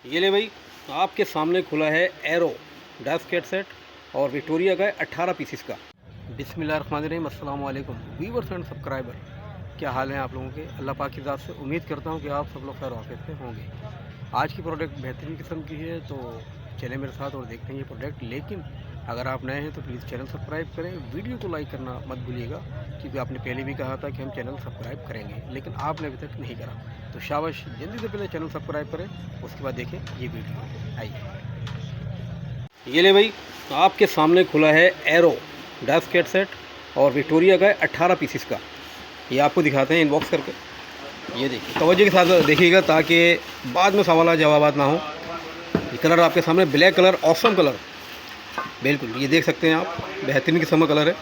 ये ले भाई, आपके सामने खुला है एरो डैशकेट सेट और विक्टोरिया का है 18 पीसीस का। बिस्मिल्लाहिर्रहमानिर्रहीम, अस्सलाम वालेकुम व्यूअर्स एंड सब्सक्राइबर। क्या हाल है आप लोगों के? अल्लाह पाक की ज़ात से उम्मीद करता हूँ कि आप सब लोग खैर आफियत से होंगे। आज की प्रोडक्ट बेहतरीन किस्म की है, तो चले मेरे साथ और देखते हैं ये प्रोडक्ट। लेकिन अगर आप नए हैं तो प्लीज़ चैनल सब्सक्राइब करें, वीडियो को लाइक करना मत भूलिएगा, क्योंकि आपने पहले भी कहा था कि हम चैनल सब्सक्राइब करेंगे, लेकिन आपने अभी तक नहीं करा। तो शाबाश, जल्दी से पहले चैनल सब्सक्राइब करें, उसके बाद देखें ये वीडियो। आइए, ये ले भाई, आपके सामने खुला है एरो डैशकेट सेट और विक्टोरिया का है 18 पीसीस का। ये आपको दिखाते हैं इनबॉक्स करके। ये देखिए, तवज्जो के साथ देखिएगा ताकि बाद में सवाल जवाब ना हो। ये कलर आपके सामने ब्लैक कलर, ऑसम कलर, बिल्कुल ये देख सकते हैं आप, बेहतरीन किस्म का कलर है।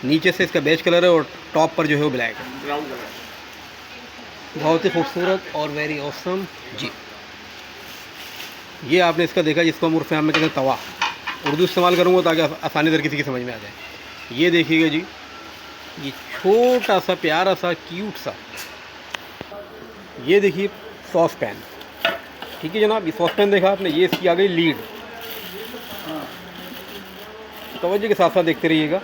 नीचे से इसका बेज कलर है और टॉप पर जो है वो ब्लैक है, ब्राउन कलर, बहुत ही खूबसूरत और वेरी ऑसम जी। ये आपने इसका देखा, जिसको हम उर्फ में कहते हैं तवा। उर्दू इस्तेमाल करूँगा ताकि आसानी से किसी की समझ में आ जाए। ये देखिएगा जी, ये छोटा सा प्यारा सा क्यूट सा, ये देखिए सॉस पैन। ठीक है जनाब, ये सॉस पैन देखा आपने, ये इसकी आ गई लीड। तवज्जो के साथ साथ देखते रहिएगा।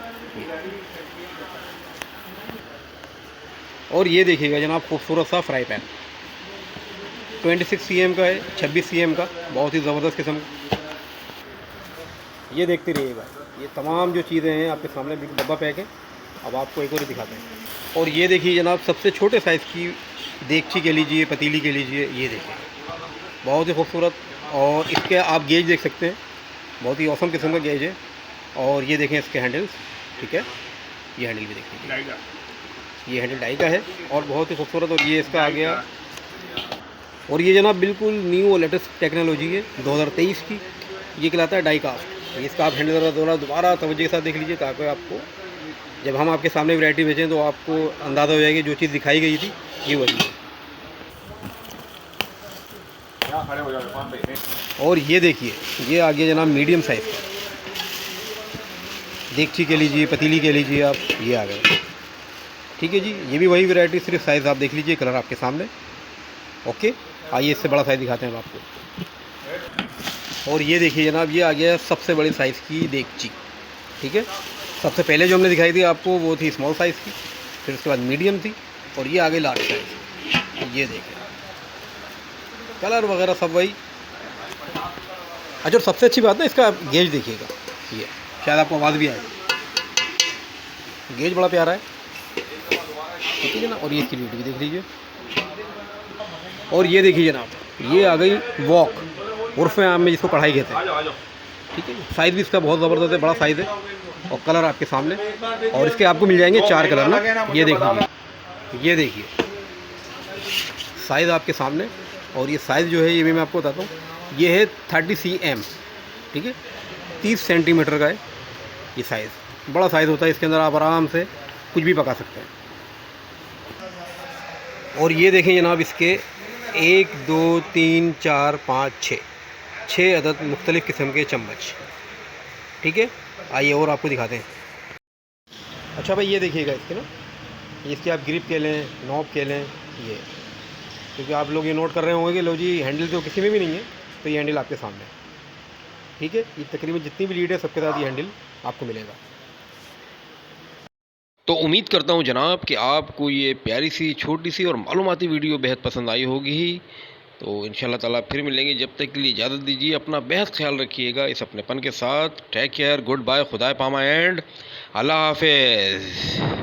और ये देखिएगा जनाब, खूबसूरत सा फ्राई पैन 26 cm का है, 26 cm का, बहुत ही ज़बरदस्त किस्म। ये देखते रहिएगा, ये तमाम जो चीज़ें हैं आपके सामने डब्बा पैक है। अब आपको एक और दिखाते हैं। और ये देखिए जनाब, सबसे छोटे साइज़ की देगची के लीजिए, पतीली के लीजिए, ये देखिए बहुत ही खूबसूरत। और इसके आप गेज देख सकते हैं, बहुत ही औसम किस्म का गेज है। और ये देखें इसके हैंडल्स, ठीक है, ये हैंडल भी देखिए, ये हैंडल डाई का है और बहुत ही खूबसूरत। और ये इसका आ गया, और ये जनाब बिल्कुल न्यू और लेटेस्ट टेक्नोलॉजी है 2023 की। ये कहलाता है डाई कास्ट। इसका आप हैंडल दोबारा तवज्जो के साथ देख लीजिए, ताकि आपको जब हम आपके सामने वैरायटी बेचें तो आपको अंदाज़ा हो जाएगी जो चीज़ दिखाई गई थी ये वही है। और ये देखिए, ये आ गया जनाब मीडियम साइज़ का, देगची के लीजिए, पतीली के लीजिए आप, ये आ गए। ठीक है जी, ये भी वही वैरायटी, सिर्फ साइज़ आप देख लीजिए, कलर आपके सामने। ओके, आइए इससे बड़ा साइज़ दिखाते हैं हम आपको। और ये देखिए जनाब, ये आ गया सबसे बड़ी साइज़ की देगची। ठीक है, सबसे पहले जो हमने दिखाई थी आपको वो थी स्मॉल साइज़ की, फिर उसके बाद मीडियम थी, और ये आ गई लार्ज साइज़। ये देखिए कलर वगैरह सब वही। अच्छा, और सबसे अच्छी बात है इसका गेज देखिएगा, ये शायद आपको आवाज़ भी आए, गेज बड़ा प्यारा है। ठीक है जनाब, और ये इसकी ड्यूटी भी देख लीजिए। और ये देखिए जनाब, ये आ गई वॉक, उर्फ आम में जिसको कढ़ाई कहते हैं। ठीक है, साइज़ भी इसका बहुत ज़बरदस्त है, बड़ा साइज़ है। और कलर आपके सामने, और इसके आपको मिल जाएंगे 4 कलर ना। ये देख लीजिए, ये देखिए साइज़ आपके सामने। और ये साइज़ जो है ये भी मैं आपको बताता हूँ, ये है 30 cm। ठीक है, 30 सेंटीमीटर का है ये साइज़, बड़ा साइज़ होता है। इसके अंदर आप आराम से कुछ भी पका सकते हैं। और ये देखें जनाब, इसके 1 2 3 4 5 6 अदद मुख्तलिफ़ किस्म के चम्मच। ठीक है, आइए और आपको दिखाते हैं। अच्छा भाई, ये देखिएगा इसके ना, इसकी आप ग्रिप कह लें, नॉब कह लें, ये, क्योंकि आप लोग ये नोट कर रहे होंगे कि लो जी हैंडल तो किसी में भी नहीं है, तो ये हैंडल आपके सामने। ठीक है, ये तकरीबन जितनी भी लीड है सबके साथ ये हैंडल आपको मिलेगा। तो उम्मीद करता हूँ जनाब कि आपको ये प्यारी सी छोटी सी और मालूमाती वीडियो बेहद पसंद आई होगी ही। तो इंशाल्लाह ताला फिर मिलेंगे, जब तक के लिए इजाज़त दीजिए। अपना बेहद ख्याल रखिएगा इस अपनेपन के साथ। टेक केयर, गुड बाय, खुदा पामा एंड अल्लाह हाफिज़।